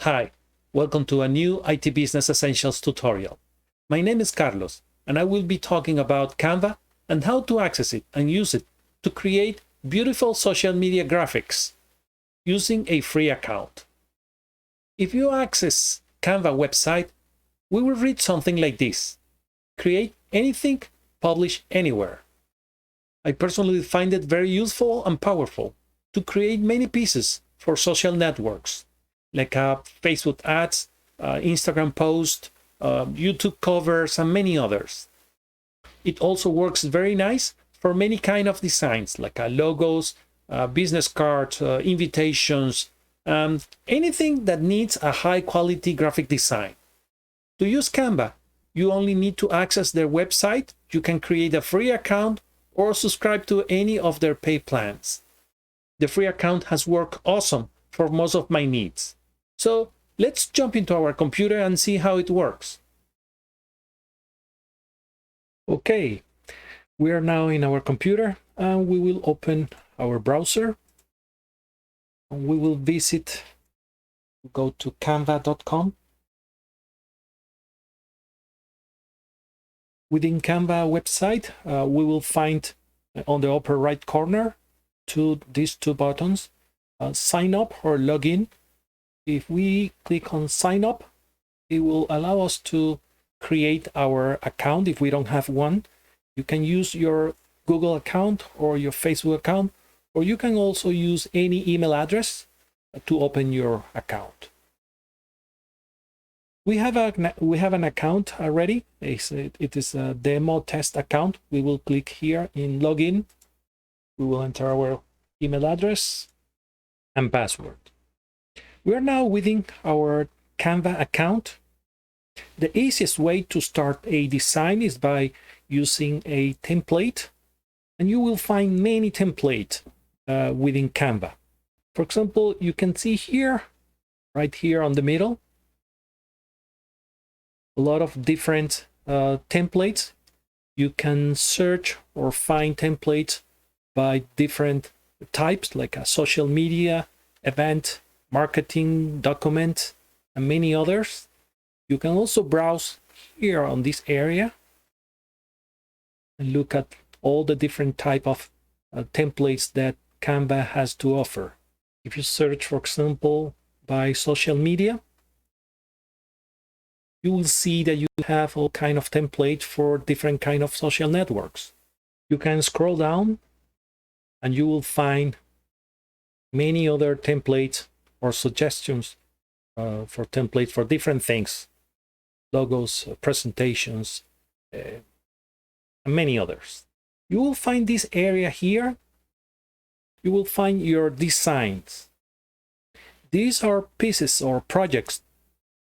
Hi, welcome to a new IT Business Essentials tutorial. My name is Carlos, and I will be talking about Canva and how to access it and use it to create beautiful social media graphics using a free account. If you access Canva website, we will read something like this: create anything, publish anywhere. I personally find it very useful and powerful to create many pieces for social networks, like Facebook ads, Instagram posts, YouTube covers, and many others. It also works very nice for many kind of designs, like logos, business cards, invitations, anything that needs a high quality graphic design. To use Canva, you only need to access their website. You can create a free account or subscribe to any of their paid plans. The free account has worked awesome for most of my needs. So let's jump into our computer and see how it works. Okay, we are now in our computer and we will open our browser. We will go to canva.com. Within Canva website, we will find on the upper right corner these two buttons, sign up or login. If we click on sign up, it will allow us to create our account if we don't have one. You can use your Google account or your Facebook account, or you can also use any email address to open your account. We have an account already. It is a demo test account. We will click here in login. We will enter our email address and password. We are now within our Canva account. The easiest way to start a design is by using a template, and you will find many templates within Canva. For example, you can see here, right here on the middle, a lot of different templates. You can search or find templates by different types, like a social media, event, marketing, document, and many others. You can also browse here on this area and look at all the different type of templates that Canva has to offer. If you search, for example, by social media, you will see that you have all kind of templates for different kind of social networks. You can scroll down and you will find many other templates or suggestions for templates for different things, logos, presentations, and many others. You will find this area here. You will find your designs. These are pieces or projects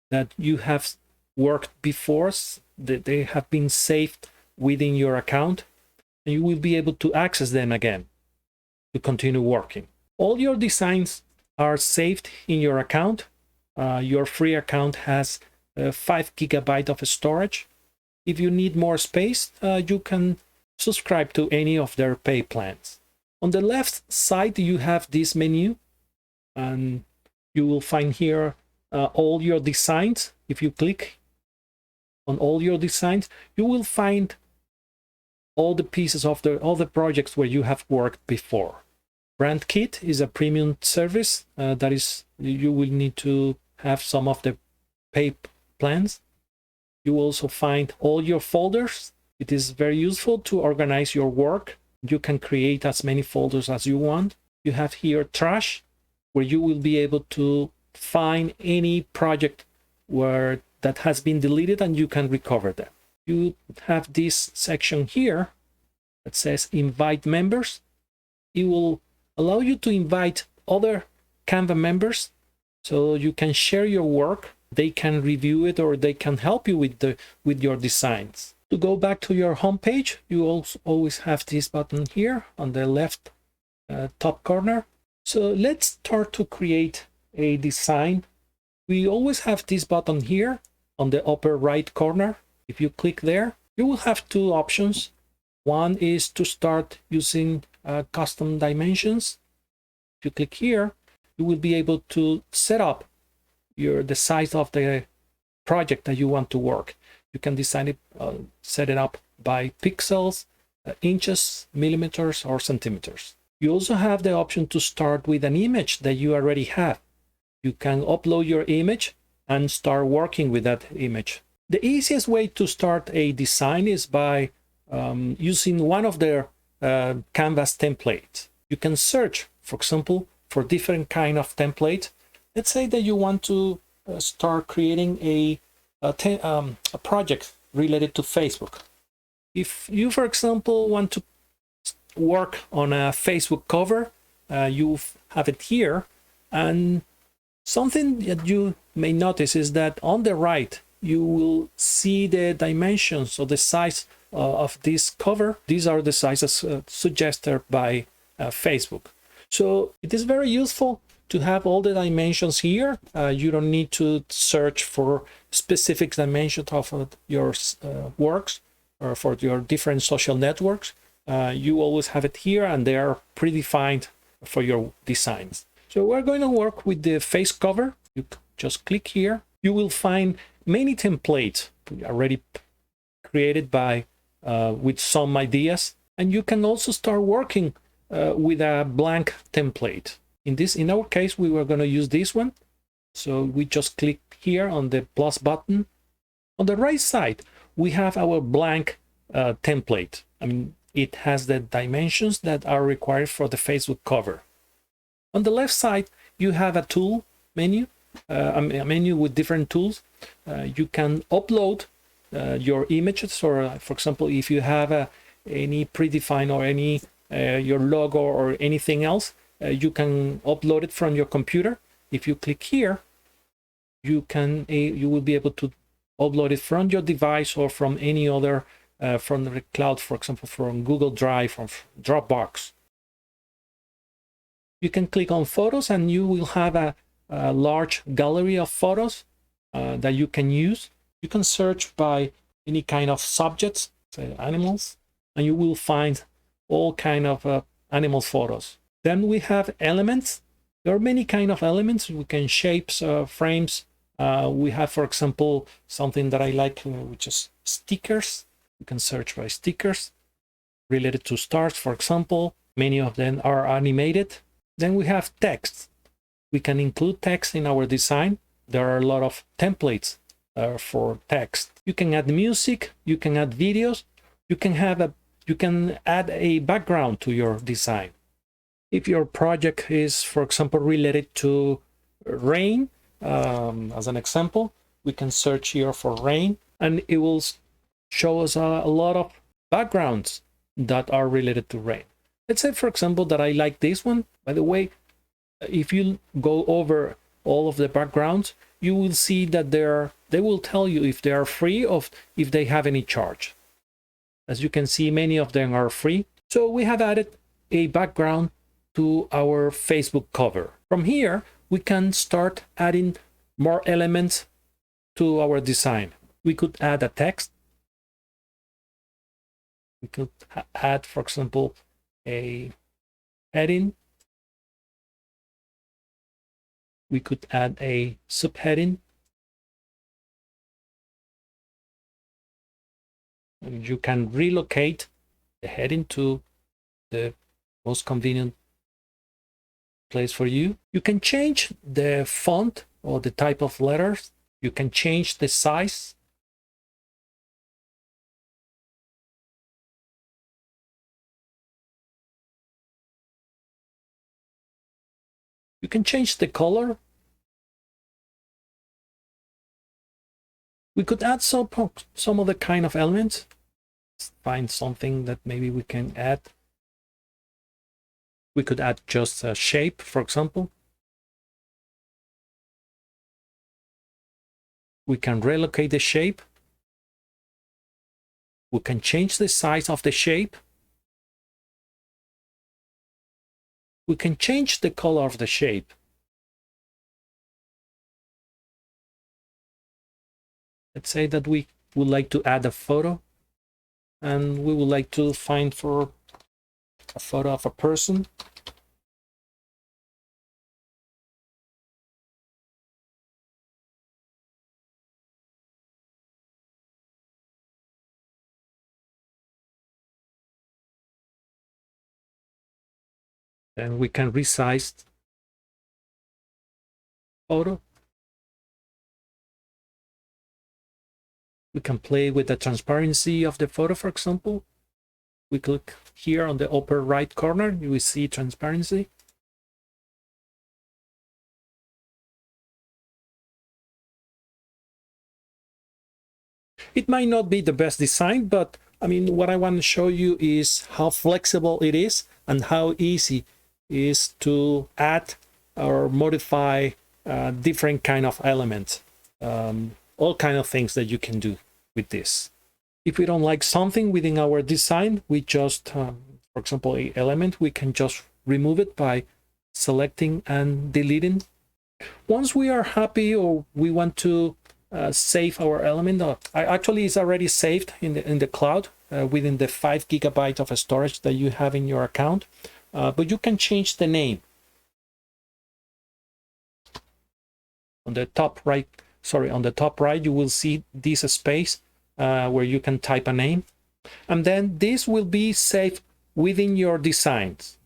that you have worked before, that they have been saved within your account, and you will be able to access them again to continue working. All your designs are saved in your account. Your free account has 5 GB of storage. If you need more space, you can subscribe to any of their pay plans. On the left side, you have this menu, and you will find here all your designs. If you click on all your designs, you will find all the pieces of all the projects where you have worked before. Brand Kit is a premium service that is, you will need to have some of the pay plans. You will also find all your folders. It is very useful to organize your work. You can create as many folders as you want. You have here trash, where you will be able to find any project that has been deleted and you can recover them. You have this section here that says invite members. It will allow you to invite other Canva members so you can share your work. They can review it or they can help you with your designs. To go back to your home page, you also always have this button here on the left top corner. So let's start to create a design. We always have this button here on the upper right corner. If you click there, you will have two options. One is to start using custom dimensions. If you click here, you will be able to set up the size of the project that you want to work. You can design it, set it up by pixels, inches, millimeters, or centimeters. You also have the option to start with an image that you already have. You can upload your image and start working with that image. The easiest way to start a design is by using one of their Canvas templates. You can search, for example, for different kind of templates. Let's say that you want to start creating a project related to Facebook. If you, for example, want to work on a Facebook cover, you have it here, and something that you may notice is that on the right you will see the dimensions or the size of this cover. These are the sizes suggested by Facebook. So it is very useful to have all the dimensions here. You don't need to search for specific dimensions of your works or for your different social networks. You always have it here, and they are predefined for your designs. So we're going to work with the face cover. You just click here. You will find many templates already created by with some ideas, and you can also start working with a blank template. In our case, we were going to use this one. So we just click here on the plus button. On the right side, we have our blank template. I mean, it has the dimensions that are required for the Facebook cover. On the left side, you have a tool menu, a menu with different tools. You can upload your images, or for example, if you have any predefined or any your logo or anything else, you can upload it from your computer. If you click here, you will be able to upload it from your device or from any other from the cloud, for example, from Google Drive or Dropbox. You can click on photos, and you will have a large gallery of photos that you can use. You can search by any kind of subjects, say animals, and you will find all kind of animal photos. Then we have elements. There are many kind of elements. We can shapes, frames. We have, for example, something that I like, which is stickers. You can search by stickers related to stars, for example. Many of them are animated. Then we have text. We can include text in our design. There are a lot of templates for text. You can add music. You can add videos. You can add a background to your design. If your project is, for example, related to rain, as an example, we can search here for rain, and it will show us a lot of backgrounds that are related to rain. Let's say, for example, that I like this one. By the way, if you go over all of the backgrounds, you will see that they will tell you if they are free or if they have any charge. As you can see, many of them are free. So we have added a background to our Facebook cover. From here, we can start adding more elements to our design. We could add a text. We could add, for example, a heading. We could add a subheading. And you can relocate the heading to the most convenient place for you. You can change the font or the type of letters. You can change the size. You can change the color. We could add some other kind of elements. Find something that maybe we can add. We could add just a shape, for example. We can relocate the shape. We can change the size of the shape. We can change the color of the shape. Let's say that we would like to add a photo, and we would like to find for a photo of a person. Then we can resize photo. We can play with the transparency of the photo, for example. We click here on the upper right corner, you will see transparency. It might not be the best design, but I mean, what I want to show you is how flexible it is and how easy it is to add or modify different kind of elements. All kind of things that you can do with this. If we don't like something within our design, we just, for example, an element, we can just remove it by selecting and deleting. Once we are happy or we want to save our element, actually it's already saved in the cloud within the 5 GB of storage that you have in your account, but you can change the name. On the top right, you will see this space where you can type a name, and then this will be saved within your designs.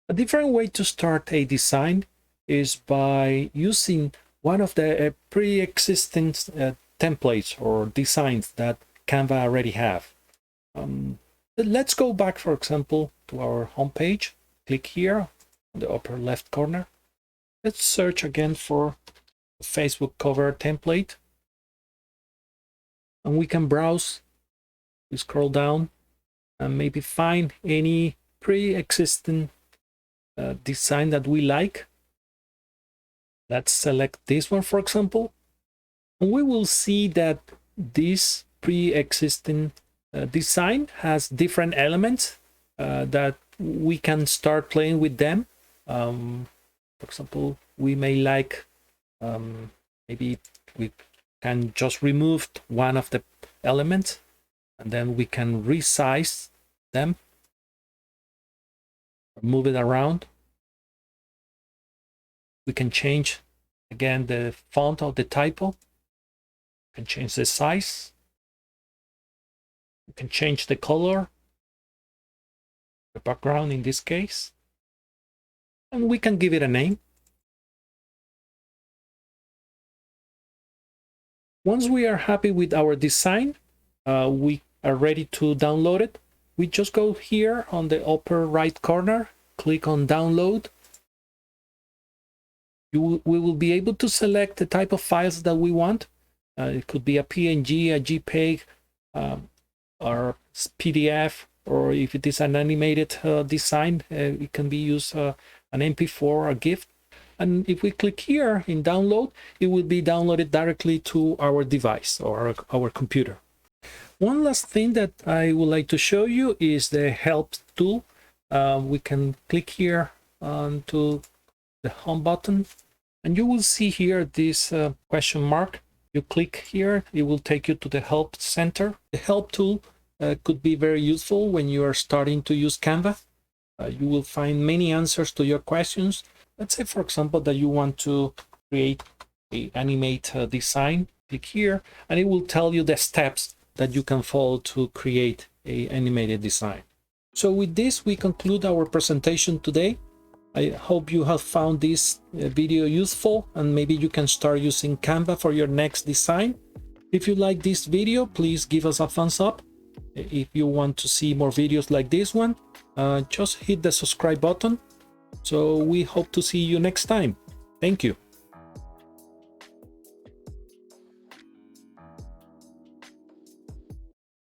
A different way to start a design is by using one of the pre-existing templates or designs that Canva already have. Let's go back, for example, to our home page. Click here on the upper left corner. Let's search again for the Facebook cover template. And we can browse, we scroll down, and maybe find any pre-existing design that we like. Let's select this one, for example, and we will see that this pre-existing design has different elements that we can start playing with them. For example, we may like, maybe we can just remove one of the elements, and then we can resize them, move it around. We can change again the font of the typo. We can change the size. We can change the color, the background in this case, and we can give it a name. Once we are happy with our design, we are ready to download it. We just go here on the upper right corner, click on download. We will be able to select the type of files that we want. It could be a PNG, a JPEG, or PDF, or if it is an animated design, it can be used an MP4 or a GIF. And if we click here in download, it will be downloaded directly to our device or our computer. One last thing that I would like to show you is the help tool. We can click here onto the home button, and you will see here this question mark. You click here, it will take you to the help center. The help tool could be very useful when you are starting to use Canva. You will find many answers to your questions. Let's say, for example, that you want to create an animate design. Click here, and it will tell you the steps that you can follow to create an animated design. So with this, we conclude our presentation today. I hope you have found this video useful, and maybe you can start using Canva for your next design. If you like this video, please give us a thumbs up. If you want to see more videos like this one, just hit the subscribe button. So we hope to see you next time. Thank you.